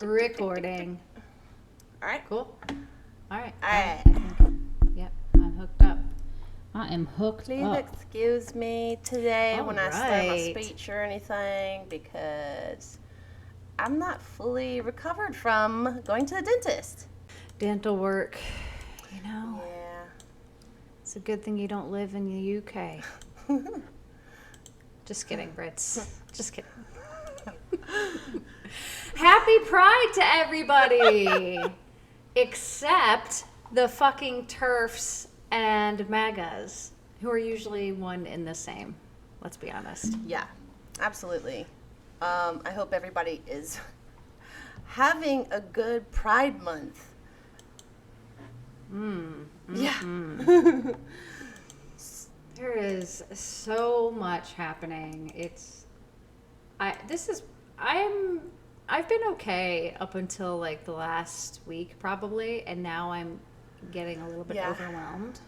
Recording. All right. Cool. All right. All right. Yep, I'm hooked up. I am hooked Please up. excuse me today All when I slur my right. speech or anything because I'm not fully recovered from going to the dentist. Dental work, you know, Yeah. it's a good thing you don't live in the UK. Just kidding, Brits. Just kidding. Happy Pride to everybody! Except the fucking TERFs and MAGAs, who are usually one in the same. Let's be honest. Yeah, absolutely. I hope everybody is having a good Pride Month. Yeah. There is so much happening. I've been okay up until like the last week probably, and now I'm getting a little bit overwhelmed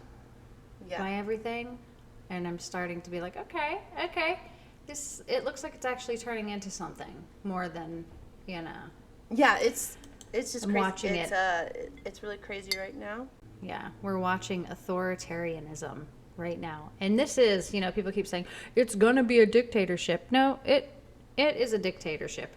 by everything, and I'm starting to be like, okay, it looks like it's actually turning into something more than, you know. Yeah, it's just I'm crazy. watching It's really crazy right now. Yeah, we're watching authoritarianism right now. And this is, you know, people keep saying, it's going to be a dictatorship. No, it is a dictatorship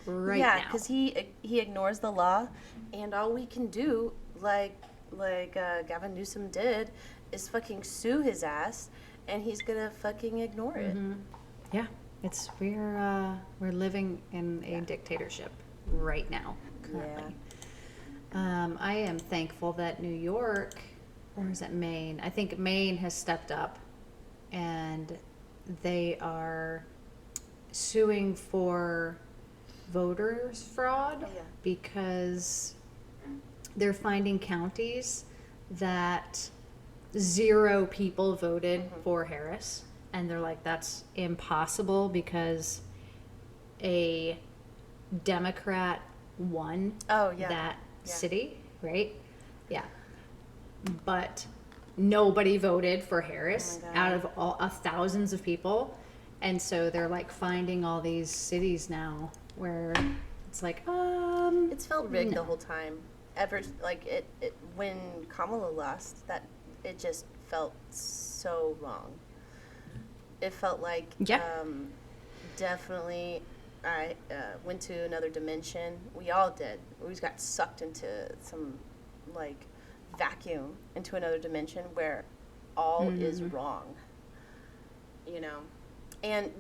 right now. Yeah, because he ignores the law, and all we can do, like Gavin Newsom did, is fucking sue his ass, and he's gonna fucking ignore it. Yeah, we're living in a dictatorship right now, currently. I am thankful that New York, or is it Maine? I think Maine has stepped up, and they are suing for voters fraud because they're finding counties that 0 people voted for Harris, and they're like, that's impossible because a Democrat won that city, right? Yeah. But nobody voted for Harris out of all thousands of people. And so they're like finding all these cities now where it's like, it's felt rigged the whole time. Ever like it when Kamala lost, that it just felt so wrong. It felt like definitely I went to another dimension. We all did. We just got sucked into some like vacuum into another dimension where all is wrong. You know, and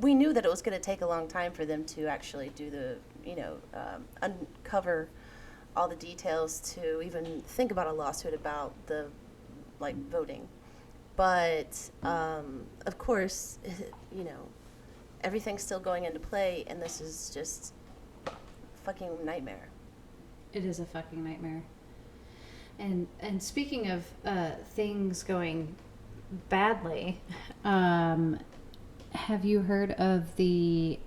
we knew that it was going to take a long time for them to actually do the, you know, uncover all the details to even think about a lawsuit about the like voting. But of course, you know, everything's still going into play, and this is just a fucking nightmare. It is a fucking nightmare. And speaking of things going badly, have you heard of the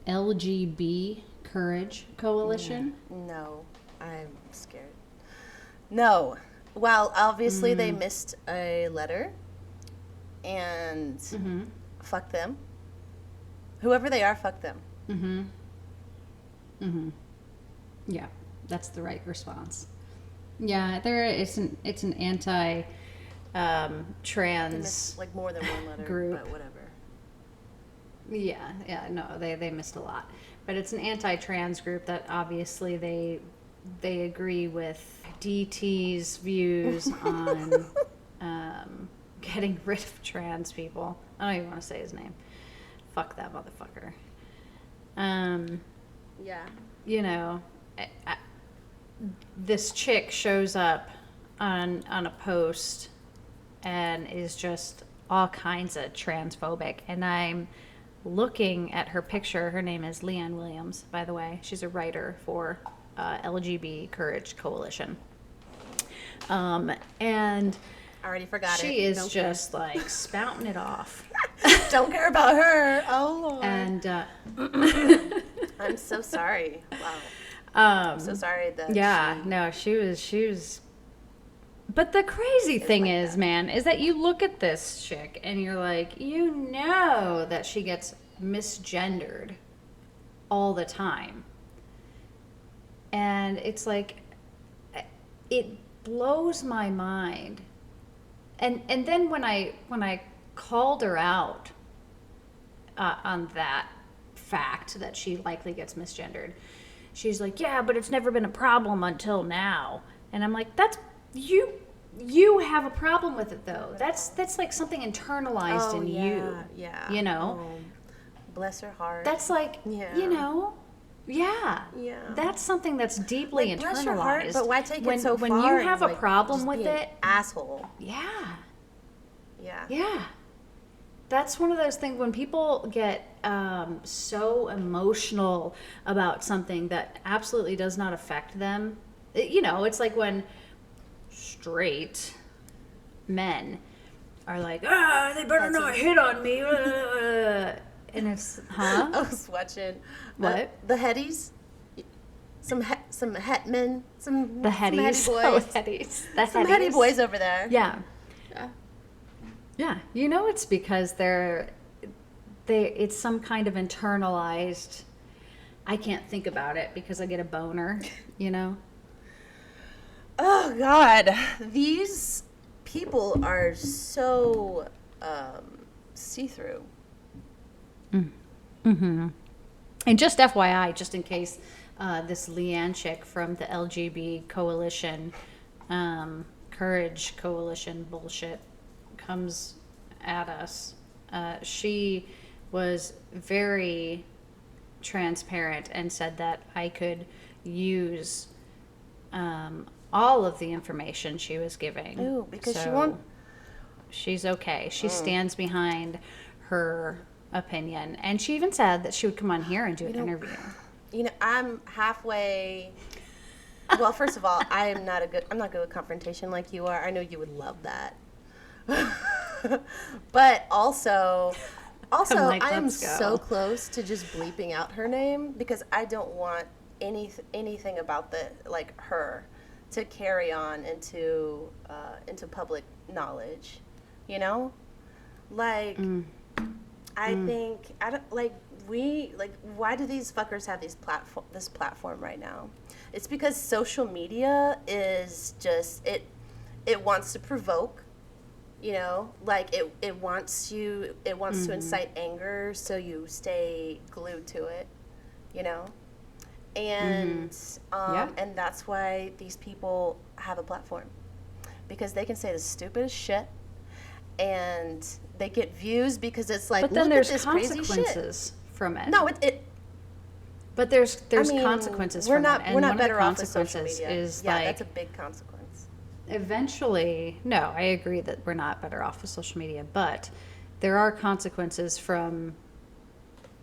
LGB Courage Coalition? No, I'm scared. No. Well, obviously they missed a letter, and fuck them. Whoever they are, fuck them. Yeah, that's the right response. Yeah, it's an anti trans like more than one letter group. But whatever. Yeah, no, they missed a lot. But it's an anti-trans group that obviously they agree with DT's views on getting rid of trans people. I don't even want to say his name. Fuck that motherfucker. You know, this chick shows up on a post and is just all kinds of transphobic, and I'm looking at her picture. Her name is Leanne Williams, by the way. She's a writer for LGB Courage Coalition. And I already forgot she it. is just like spouting it off. Don't care about her. Oh Lord. And I'm so sorry. Wow. I'm so sorry that. Yeah, no, she was. But the crazy thing is, man, is that you look at this chick and you're like, you know that she gets misgendered all the time. And it's like, it blows my mind. And then when I called her out on that fact that she likely gets misgendered, she's like, yeah, but it's never been a problem until now. And I'm like, that's you have a problem with it though. That's like something internalized in you. Yeah. You know? Oh, bless her heart. That's like, you know, yeah. That's something that's deeply like, internalized. bless your heart, but why take it so far? When you have a like, problem just with be an it, asshole. Yeah. Yeah. That's one of those things when people get so emotional about something that absolutely does not affect them. You know, it's like when straight men are like, they better not hit on me. And it's, I was watching what? The Hetties. Some hetmen, the Hetties, some the some Hetty boys over there. Yeah. You know, it's because it's some kind of internalized. I can't think about it because I get a boner. You know. Oh God, these people are so see-through. Mm-hmm. And just FYI, just in case this Leanne chick from the LGB coalition, Courage Coalition bullshit comes at us, she was very transparent and said that I could use all of the information she was giving. Ooh, because she's okay. She stands behind her opinion, and she even said that she would come on here and do an interview. You know, I'm halfway. Well, first of all, I'm not good with confrontation like you are. I know you would love that. But also like, I am let's go. so close to just bleeping out her name because I don't want anything about her to carry on into public knowledge, you know? Like, I think, I don't, like, why do these fuckers have this platform right now? It's because social media is just, it wants to provoke, you know? Like, it wants to incite anger, so you stay glued to it, you know? And and that's why these people have a platform, because they can say the stupidest shit, and they get views because it's like, but then look there's at this crazy consequences shit. from it. No, but there's I mean, consequences we're from not, it. And we're not one better of the off with social consequences media. is yeah, like, that's a big consequence. Eventually, no, I agree that we're not better off with social media, but there are consequences from,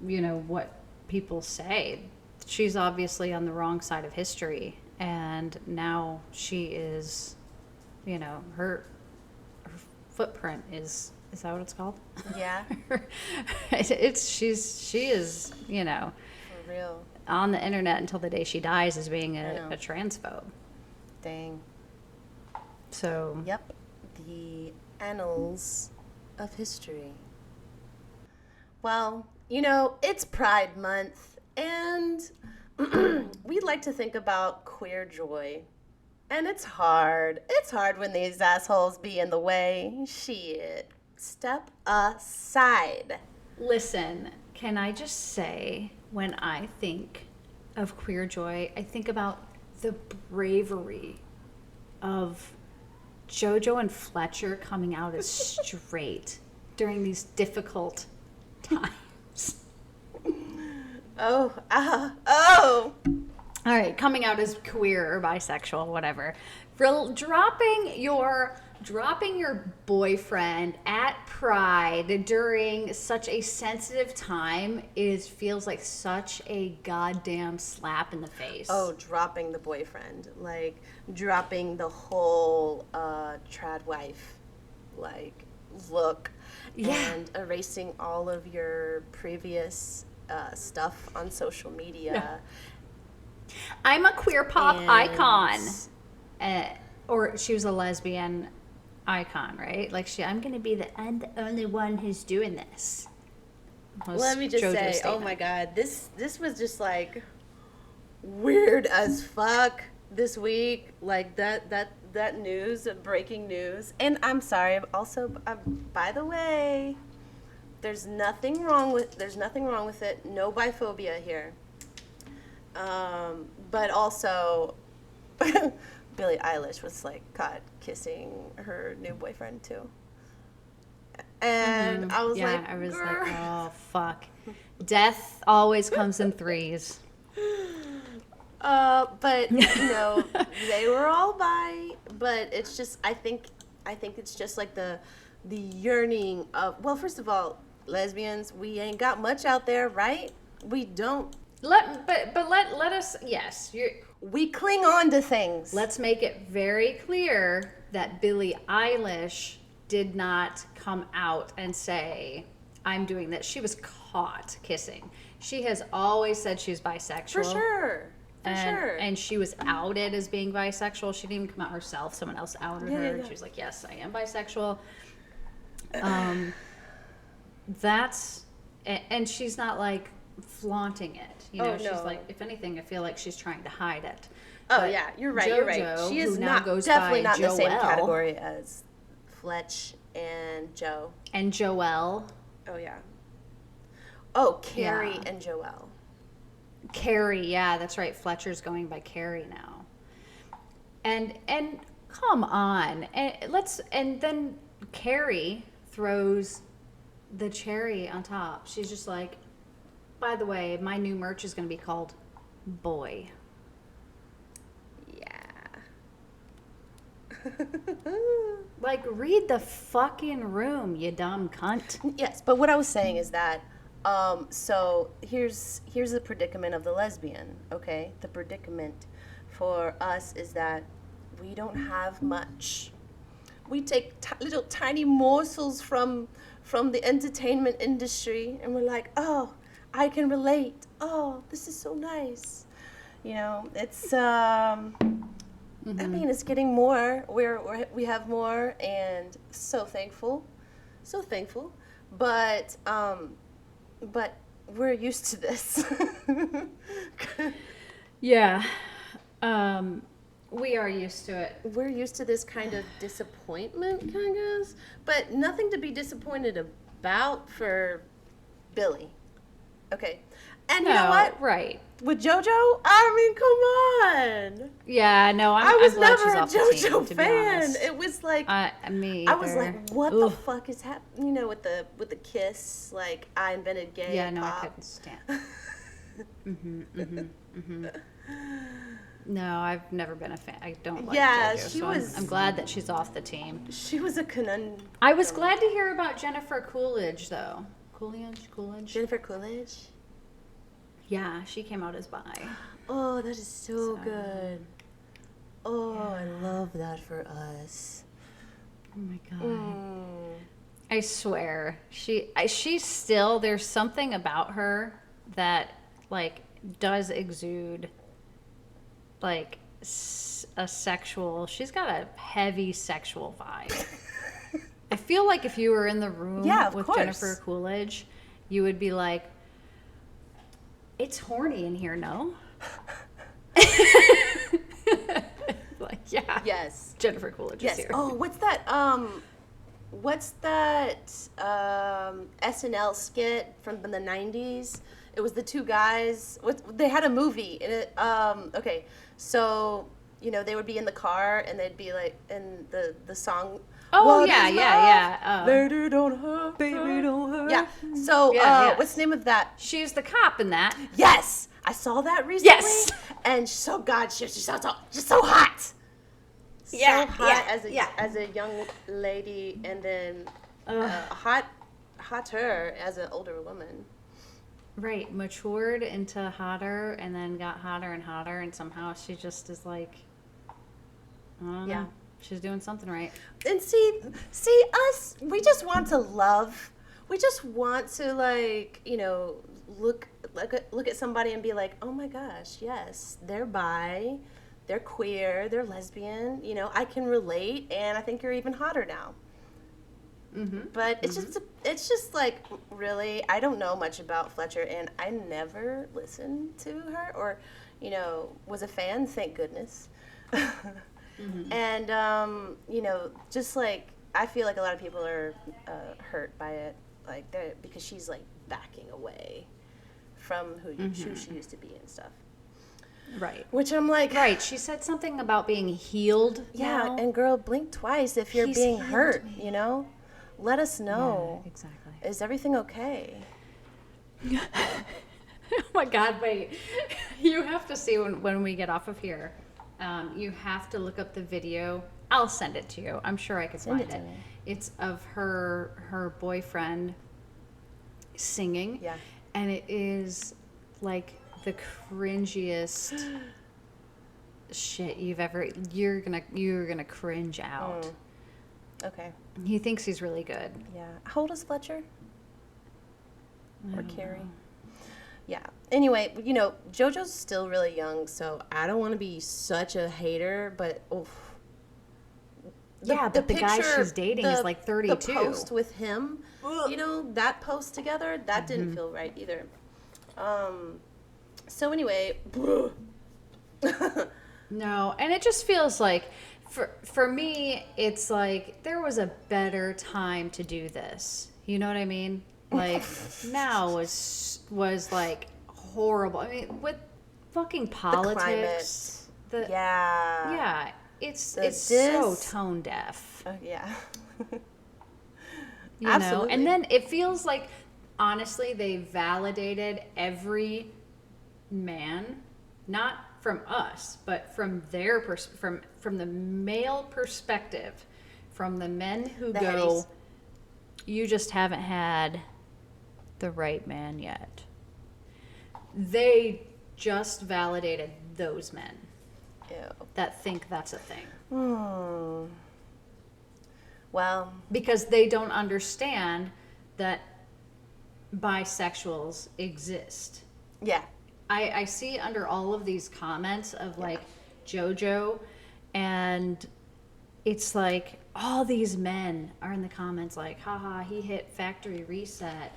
you know, what people say. She's obviously on the wrong side of history, and now she is, you know, her footprint is that what it's called? Yeah. She is, you know, For real. on the internet until the day she dies as being a transphobe. Dang. So. Yep. The annals of history. Well, you know, it's Pride Month, and we like to think about queer joy. And it's hard. It's hard when these assholes be in the way. Shit. Step aside. Listen, can I just say, when I think of queer joy, I think about the bravery of JoJo and Fletcher coming out as straight during these difficult times. Oh. All right, coming out as queer or bisexual, whatever. Dropping your boyfriend at Pride during such a sensitive time feels like such a goddamn slap in the face. Oh, dropping the boyfriend. Like, dropping the whole trad wife, like, look. Yeah. And erasing all of your previous stuff on social media. Yeah. I'm a queer pop icon. Or she was a lesbian icon, right? Like, I'm going to be the only one who's doing this. was Let me just JoJo's say, statement. oh my God, this was just like weird as fuck this week. Like that news, breaking news. And I'm sorry. Also, by the way, there's nothing wrong with it. No biphobia here. But also, Billie Eilish was like caught kissing her new boyfriend too. And I was like, I was "Grr." like, oh fuck, death always comes in threes. But they were all bi. But it's just, I think it's just like the yearning of. Well, first of all, lesbians, we ain't got much out there, right? We don't. Let us, yes, We cling on to things. let's make it very clear that Billie Eilish did not come out and say, I'm doing this. She was caught kissing. She has always said she's bisexual. For sure. And she was outed as being bisexual. She didn't even come out herself. Someone else outed her. And she was like, yes, I am bisexual. And she's not like flaunting it. She's like, if anything, I feel like she's trying to hide it. Oh, But yeah, you're right, you're right. JoJo, She is who now not goes definitely by not in the same Joelle. category as Fletch and Joe. And Joelle. Oh, yeah. Oh, Carrie Yeah. and Joelle. Carrie, yeah, that's right. Fletcher's going by Carrie now. And come on. And then Carrie throws the cherry on top. She's just like, by the way, my new merch is going to be called Boy. Like, read the fucking room, you dumb cunt. Yes, but what I was saying is that, so here's the predicament of the lesbian, okay? The predicament for us is that we don't have much. We take little tiny morsels from the entertainment industry, and we're like, oh, I can relate. Oh, this is so nice. It's I mean, it's getting more. We have more, and so thankful. But we're used to this. Yeah. We are used to it. We're used to this kind of disappointment, kind of, but nothing to be disappointed about for Billy. Okay. And you know what? Right. With JoJo, I mean, come on. Yeah, no, I was I'm glad never she's a off the team, JoJo to be fan. honest. It was like me I was either. like, what the fuck is happening? With the kiss, like I invented gay. Yeah, no, pop. I couldn't stand. No, I've never been a fan. I don't like Yeah, JoJo, she so was- I'm glad that she's off the team. She was a conundrum. I was glad to hear about Jennifer Coolidge, though. Coolidge? Jennifer Coolidge. Yeah, she came out as bi. Oh, that is so good. Oh, I love that for us. Oh my god. I swear. She's still, there's something about her that, like, does exude, like, a sexual, she's got a heavy sexual vibe. I feel like if you were in the room with course. Jennifer Coolidge, you would be like, it's horny in here, no? Like, yeah. Yes. Jennifer Coolidge is here. Oh, what's that? SNL skit from the 90s? It was the two guys. They had a movie. And it, okay, so, they would be in the car and they'd be like, and the song. Oh, "What yeah, is yeah, love? yeah. Baby, don't hurt. Baby, don't hurt. Yeah. So, Yeah. what's the name of that? She's the cop in that. Yes, I saw that recently. Yes. And so God, she's so hot. Yeah, So hot yeah, as a young lady, and then hotter as an older woman. Right, matured into hotter, and then got hotter and hotter, and somehow she just is like, I don't know. Yeah. She's doing something right. And see us. We just want to love. We just want to look at somebody and be like, oh my gosh, yes, they're bi, they're queer, they're lesbian. I can relate, and I think you're even hotter now. But it's just like, really, I don't know much about Fletcher, and I never listened to her or, was a fan, thank goodness. And, just like, I feel like a lot of people are hurt by it, like, because she's, like, backing away from who she used to be and stuff. Right. Which I'm like... Right. She said something about being healed. Yeah, now. and girl, blink twice if you're being hurt, Let us know. Yeah, exactly. Is everything okay? Oh my God, wait. You have to see when we get off of here. You have to look up the video. I'll send it to you. I'm sure I could find it. It's of her boyfriend singing. Yeah. And it is like the cringiest shit you're gonna cringe out. Okay. He thinks he's really good. Yeah. How old is Fletcher? Or Carrie? Yeah. Anyway, JoJo's still really young, so I don't want to be such a hater, but the guy she's dating is like 32. The post with him, that post together, that didn't feel right either. So anyway, no, and it just feels like, for me, it's like there was a better time to do this. You know what I mean? Like now was like horrible. I mean, with fucking politics, it's so tone deaf. Yeah. You know, and then it feels like, honestly, they validated every man, not from us, but from their from the male perspective, from the men who go, headies. You just haven't had the right man yet. They just validated those men that think that's a thing. Well, because they don't understand that bisexuals exist. Yeah. I see under all of these comments of like JoJo, and it's like all these men are in the comments like, haha, he hit factory reset.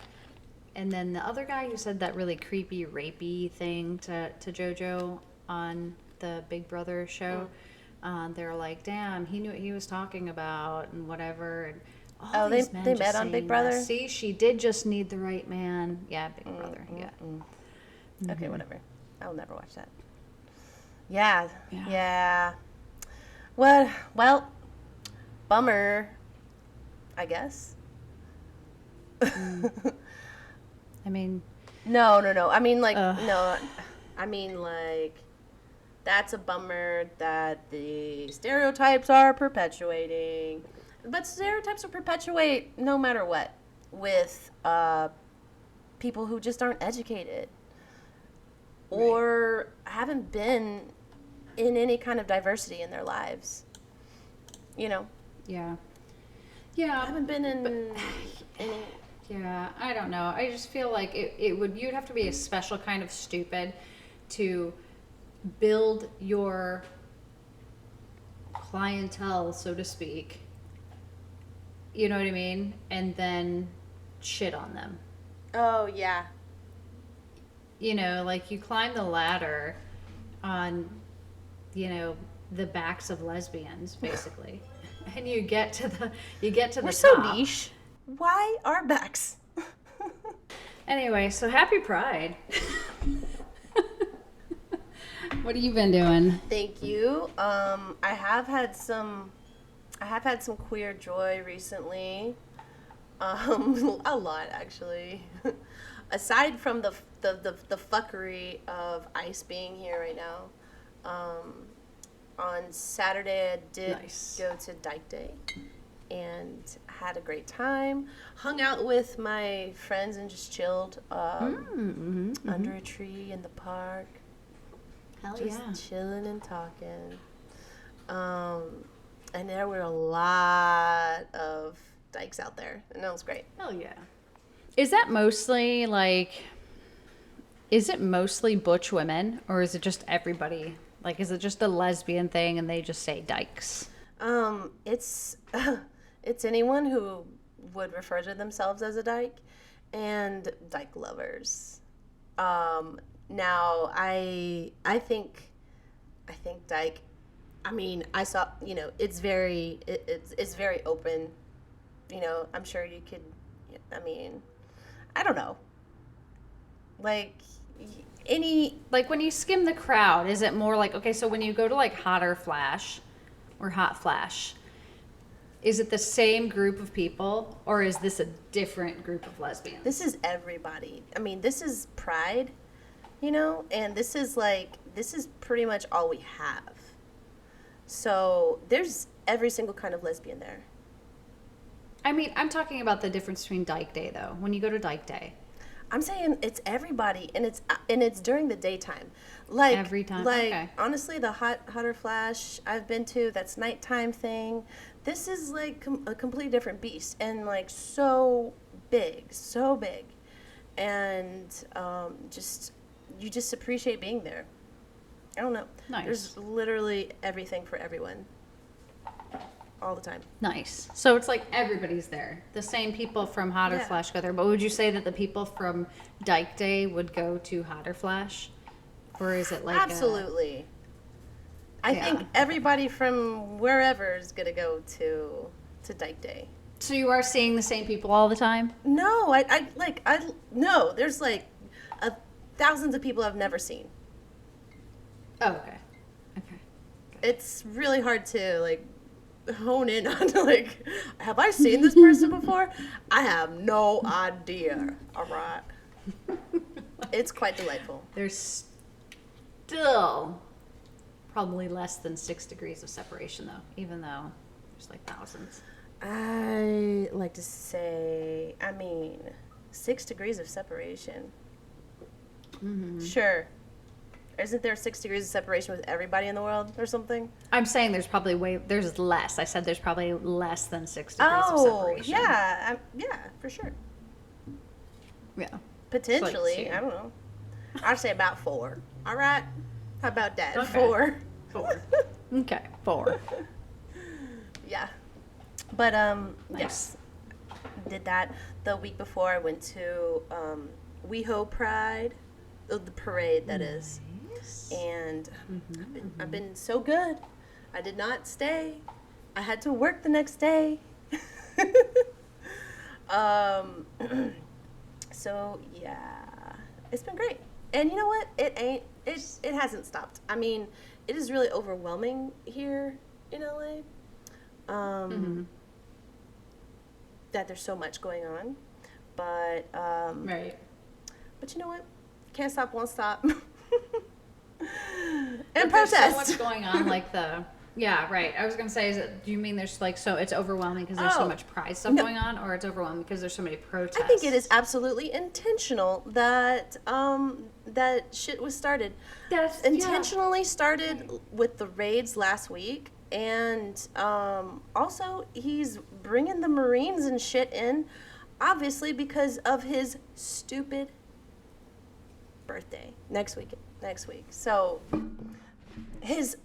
And then the other guy who said that really creepy, rapey thing to JoJo on the Big Brother show, they're like, damn, he knew what he was talking about and whatever. And all these men they just met on Big Brother? that. See, she did just need the right man. Yeah, Big Brother, yeah. Okay, whatever. I'll never watch that. Yeah. Well, bummer, I guess. I mean... No. I mean, like, no. I mean, like, that's a bummer that the stereotypes are perpetuating. But stereotypes will perpetuate no matter what with people who just aren't educated. Or haven't been in any kind of diversity in their lives. Yeah. Yeah. I haven't been in any... Yeah, I don't know. I just feel like you'd have to be a special kind of stupid to build your clientele, so to speak. You know what I mean? And then shit on them. Oh, yeah. Like you climb the ladder on, the backs of lesbians, basically. And you get to the We're top. so niche. Why our backs? Anyway, so happy Pride. What have you been doing? Thank you. I have had some queer joy recently. A lot actually. Aside from the fuckery of ICE being here right now, on Saturday I did go to Dyke Day and had a great time. Hung out with my friends and just chilled under a tree in the park. Hell just yeah. chilling and talking. And there were a lot of dykes out there, and that was great. Hell yeah. Is that mostly is it mostly butch women, or is it just everybody? Like, is it just a lesbian thing and they just say dykes? It's it's anyone who would refer to themselves as a dyke, and dyke lovers. Now I think dyke. I mean, I saw, it's very open. I'm sure you could. I mean, I don't know. Like any. Like when you skim the crowd, is it more like, okay, so when you go to like Hotter Flash or Hot Flash, is it the same group of people or is this a different group of lesbians? This is everybody. I mean, this is Pride, and this is pretty much all we have. So there's every single kind of lesbian there. I mean, I'm talking about the difference between Dyke Day, though. When you go to Dyke Day, I'm saying it's everybody, and it's during the daytime. Like every time. Like Okay. honestly, the Hotter Flash I've been to, that's nighttime thing. This is like a completely different beast, and like so big, and you just appreciate being there. I don't know. Nice. There's literally everything for everyone. All the time. Nice. So it's like everybody's there. The same people from Hotter Yeah. Flash go there. But would you say that the people from Dyke Day would go to Hotter Flash? Or is it like Absolutely. I think everybody from wherever is going to go to Dyke Day. So you are seeing the same people all the time? No, no, there's like thousands of people I've never seen. Oh, okay. Okay. It's really hard to like hone in on like, have I seen this person before? I have no idea. All right. It's quite delightful. There's still probably less than 6 degrees of separation, though, even though there's like thousands. I like to say, 6 degrees of separation. Mm-hmm. Sure. Isn't there 6 degrees of separation with everybody in the world or something? I'm saying there's less. I said there's probably less than 6 degrees of separation. Yeah. Yeah, for sure. Yeah. Potentially. Like I don't know. I'd say about 4. All right. How about that? Okay. 4. 4. Okay, 4. Yeah. But, Nice. yes. Did that. The week before I went to WeHo Pride. The parade, that is. And I've been so good. I did not stay. I had to work the next day. So yeah, it's been great. And you know what? It hasn't stopped. I mean, it is really overwhelming here in LA. That there's so much going on. But Right. But you know what? Can't stop, won't stop. And But protest. There's so much going on, like yeah, right. I was gonna say, do you mean there's like so it's overwhelming because there's so much pride stuff going on, or it's overwhelming because there's so many protests? I think it is absolutely intentional that that shit was started. That's Intentionally started with the raids last week, and also he's bringing the Marines and shit in, obviously because of his stupid birthday next week. So his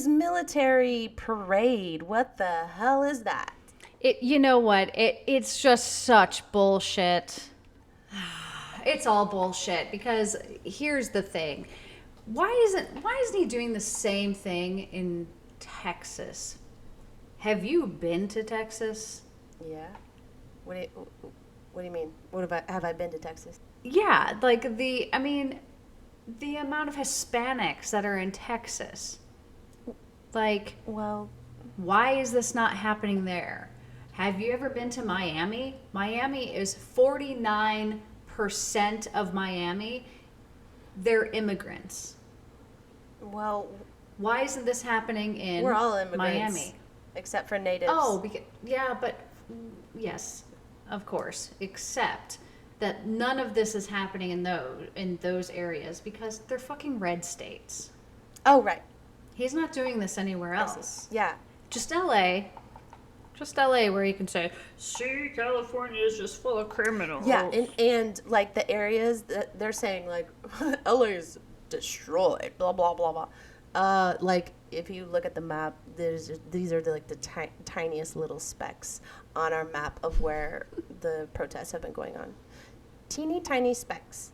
military parade. What the hell is that? You know what? It's just such bullshit. It's all bullshit because here's the thing. Why isn't he doing the same thing in Texas? Have you been to Texas? Yeah. What do you mean? Have I been to Texas? Yeah, like the amount of Hispanics that are in Texas. Like, Well, why is this not happening there? Have you ever been to Miami? Miami is 49% of Miami. They're immigrants. well, Why isn't this happening in we're all immigrants, Miami? except for natives. Oh, but yes, of course. Except that none of this is happening in those areas because they're fucking red states. Oh, right. He's not doing this anywhere I see. else. Yeah. Just LA. Just LA, where you can say, "See, California is just full of criminals." Yeah, and like the areas that they're saying like LA is destroyed, blah blah blah blah. Like if you look at the map, these are the tiniest little specks on our map of where the protests have been going on. Teeny tiny specks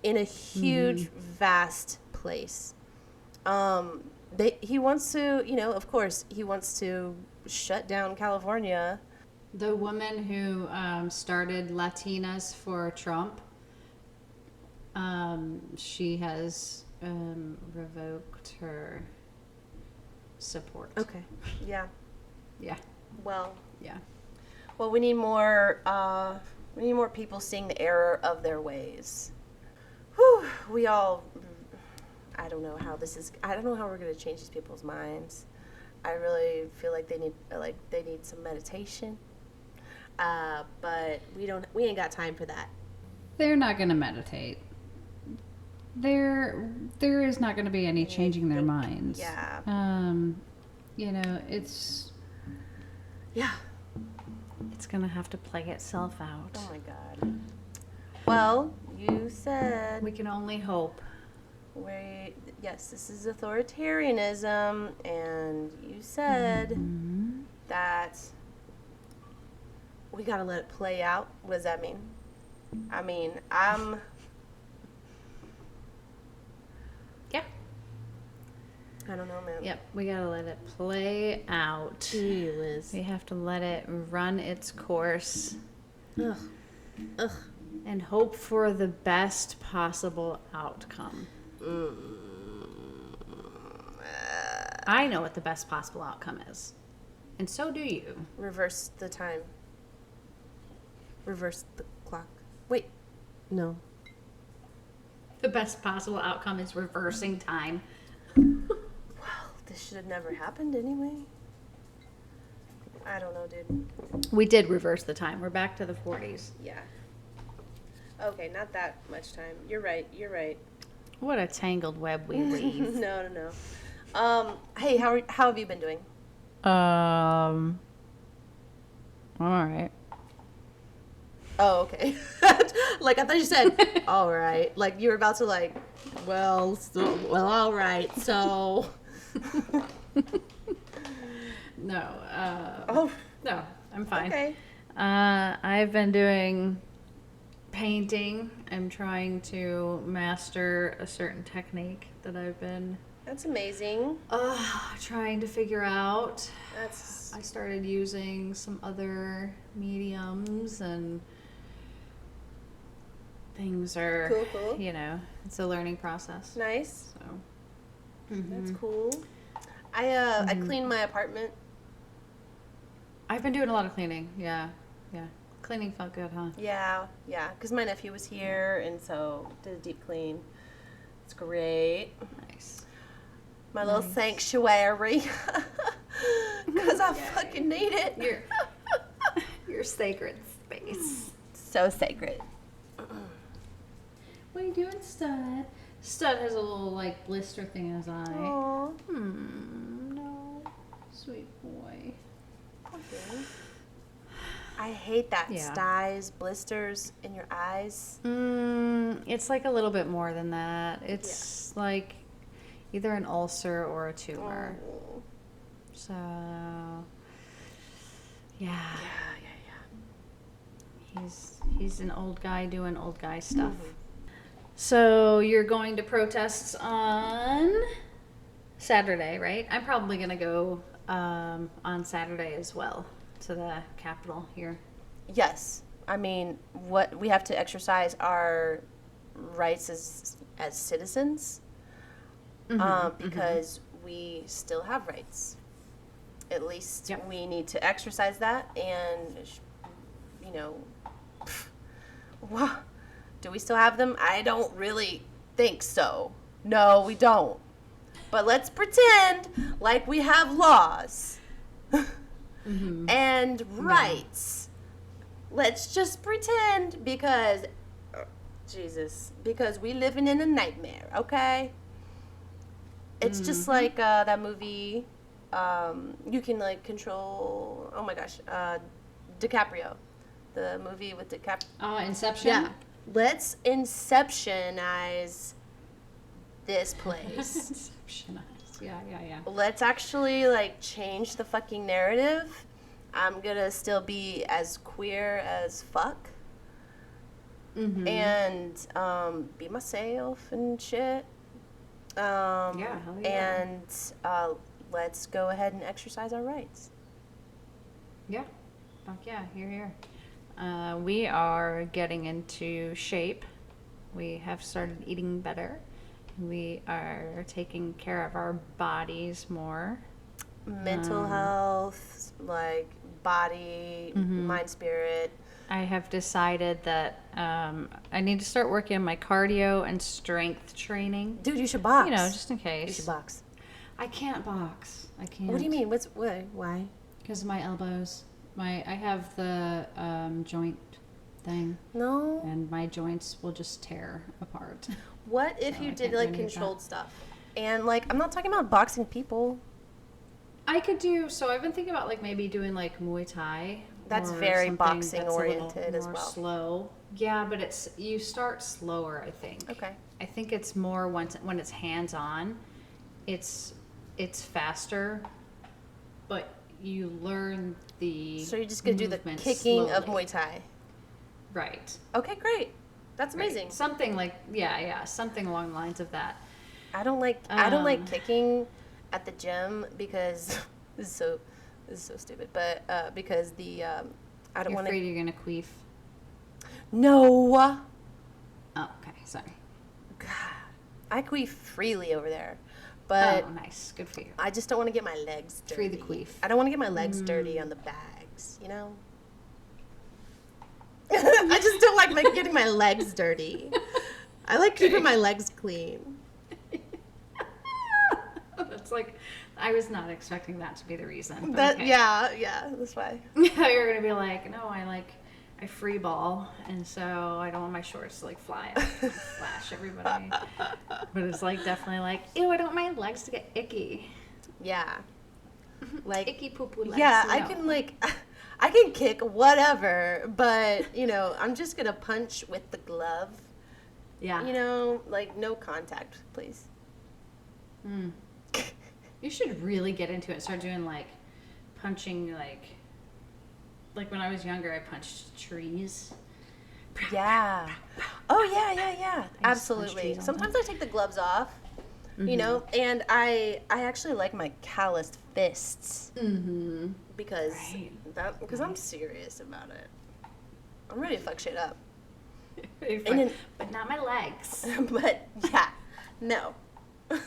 in a huge, vast place. He wants to, of course, he wants to shut down California. The woman who started Latinas for Trump, she has revoked her support. Okay. Yeah. Yeah. Well. Yeah. Well, we need more. We need more people seeing the error of their ways. Whew. We all. I don't know how this is. I don't know how we're going to change these people's minds. I really feel like they need some meditation. But we ain't got time for that. They're not going to meditate. There is not going to be any changing their minds. Yeah. It's. Yeah. It's going to have to play itself out. Oh my God. Well, you said. We can only hope. Yes, this is authoritarianism, and you said that we gotta let it play out. What does that mean? I mean, Yeah. I don't know, man. Yep, we gotta let it play out. Gee whiz. We have to let it run its course. Ugh. And hope for the best possible outcome. I know what the best possible outcome is. And so do you. Reverse the time. Reverse the clock. Wait. No. The best possible outcome is reversing time. Well, this should have never happened anyway. I don't know, dude. We did reverse the time. We're back to the 40s. Yeah. Okay, not that much time. You're right. What a tangled web we weave. No. Hey, how have you been doing? All right. Oh, okay. Like, I thought you said, all right. Like, you were about to, well, all right, so. No. Oh. No, I'm fine. Okay. I've been doing painting. I'm trying to master a certain technique that I've been That's amazing. trying to figure out. That's. I started using some other mediums, and things are, Cool. it's a learning process. Nice. So That's cool. I cleaned my apartment. I've been doing a lot of cleaning. Yeah. Cleaning felt good, huh? Yeah, because my nephew was here, and so did a deep clean. It's great. Nice. My little sanctuary. Because I fucking need it. Your sacred space. So sacred. What are you doing, Stud? Stud has a little, blister thing in his eye. Aww. No. Sweet boy. Okay. I hate that. Yeah. Styes, blisters in your eyes. It's a little bit more than that. It's either an ulcer or a tumor. Oh. So, yeah. He's an old guy doing old guy stuff. So you're going to protests on Saturday, right? I'm probably going to go on Saturday as well to the Capitol here. Yes. I mean, what we have to exercise our rights as citizens because we still have rights. At least we need to exercise that, and do we still have them? I don't really think so. No, we don't. But let's pretend like we have laws and rights. Let's just pretend because we living in a nightmare, okay? It's just like that movie, you can control, oh my gosh, DiCaprio. The movie with DiCaprio. Inception? Yeah. Let's inceptionize this place. Yeah. Let's actually like change the fucking narrative. I'm gonna still be as queer as fuck. Mm-hmm. And be myself and shit. Yeah, hell yeah. And let's go ahead and exercise our rights. Yeah. Fuck yeah, here. We are getting into shape. We have started eating better. We are taking care of our bodies more. Mental health, like body, mind, spirit. I have decided that I need to start working on my cardio and strength training. Dude, you should box. You know, just in case. You should box. I can't box. I can't. What do you mean? Why? Because of my elbows. I have the joint thing. No. And my joints will just tear apart. What if So you I did can't like do any of controlled that. stuff? And like, I'm not talking about boxing people. I could do, so I've been thinking about like maybe doing like Muay Thai. That's or very something boxing that's a little oriented as more well. Slow. Yeah, but you start slower, I think. Okay. I think it's more when it's hands on, it's faster, but you learn the So you're just gonna do the movement kicking of slowly. Muay Thai. Right. Okay, great. That's Right. amazing. Something like something along the lines of that. I don't like kicking at the gym because this is so stupid. But because I don't You're want afraid to. you're gonna queef. No. Oh, okay, sorry. God, I queef freely over there, but Oh, nice. Good for you. I just don't want to get my legs dirty. Free the queef. I don't want to get my legs dirty on the bags. You know. I just don't like getting my legs dirty. I like keeping my legs clean. That's like, I was not expecting that to be the reason. but That okay. yeah, that's why. You're gonna be like, no, I free ball, and so I don't want my shorts to like fly up and flash everybody. But it's like definitely like, ew, I don't want my legs to get icky. Yeah. Like Icky poo poo legs. yeah, no. I can kick whatever, but you know, I'm just gonna punch with the glove. Yeah. You know, like no contact, please. Mm. You should really get into it. Start doing like punching like when I was younger, I punched trees. Yeah. Oh yeah. I used to punch Absolutely. trees all the Sometimes I take the gloves off. You know, and I actually like my calloused fists Mm-hmm. because Right. I'm serious about it. I'm ready to fuck shit up. But not my legs. But yeah, no. Ew.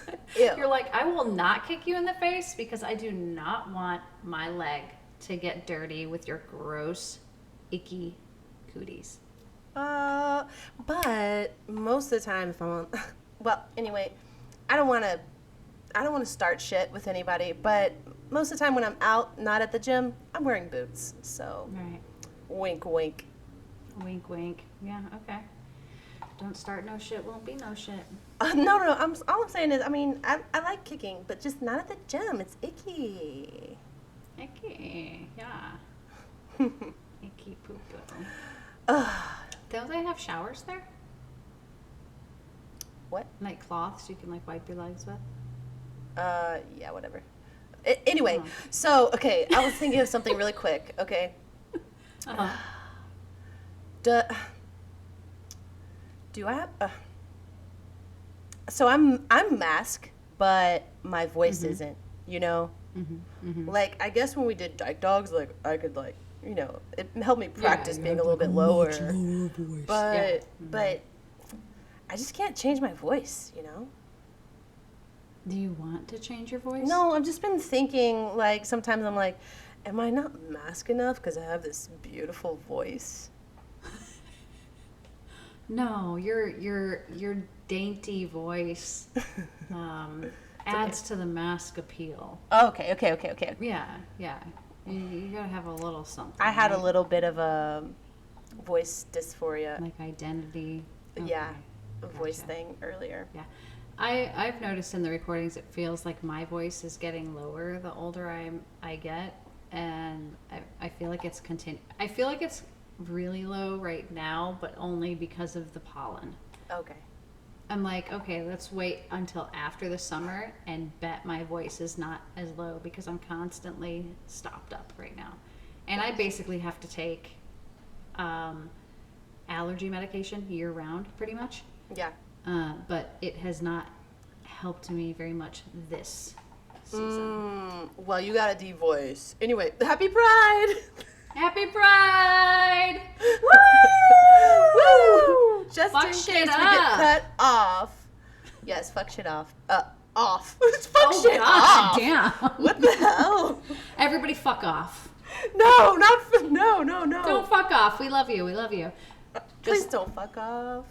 You're like, I will not kick you in the face because I do not want my leg to get dirty with your gross, icky cooties. But most of the time, if I'm on, well, anyway, I don't want to start shit with anybody. But most of the time when I'm out, not at the gym, I'm wearing boots. So, Right. wink, wink. Wink, wink. Yeah, okay. Don't start no shit, won't be no shit. No. All I'm saying is, I mean, I like kicking, but just not at the gym. It's icky. Icky. Yeah. Icky poo poo. Don't they have showers there? What? Like cloths you can like wipe your legs with? Yeah, whatever. Anyway, Oh. so okay, I was thinking of something really quick. Okay. Uh-huh. Do I have? So I'm masked, but my voice isn't. You know, like I guess when we did Dyke Dogs, like I could like you know it helped me practice you being have a little like bit a lower. much lower voice. But Yeah. but I just can't change my voice. You know. Do you want to change your voice? No, I've just been thinking like sometimes I'm like, am I not masked enough because I have this beautiful voice? No, your dainty voice adds to the mask appeal. Oh, okay. Yeah. You gotta have a little something. I had a right? little bit of a voice dysphoria, like identity. yeah, Okay, a voice gotcha. thing earlier. Yeah. I've noticed in the recordings it feels like my voice is getting lower the older I get, and I feel like it's I feel like it's really low right now, but only because of the pollen. Okay. I'm like, okay, let's wait until after the summer and bet my voice is not as low because I'm constantly stopped up right now. And I basically have to take allergy medication year round pretty much. Yeah. But it has not helped me very much this season. Well, you got a D voice. Anyway, happy Pride! Happy Pride! Woo! Just Fuck in case shit we get up. cut off. Yes, fuck shit off. Off. Fuck shit God off. damn. What the hell? Everybody fuck off. No, no. Don't fuck off. We love you. We love you. Please don't fuck off.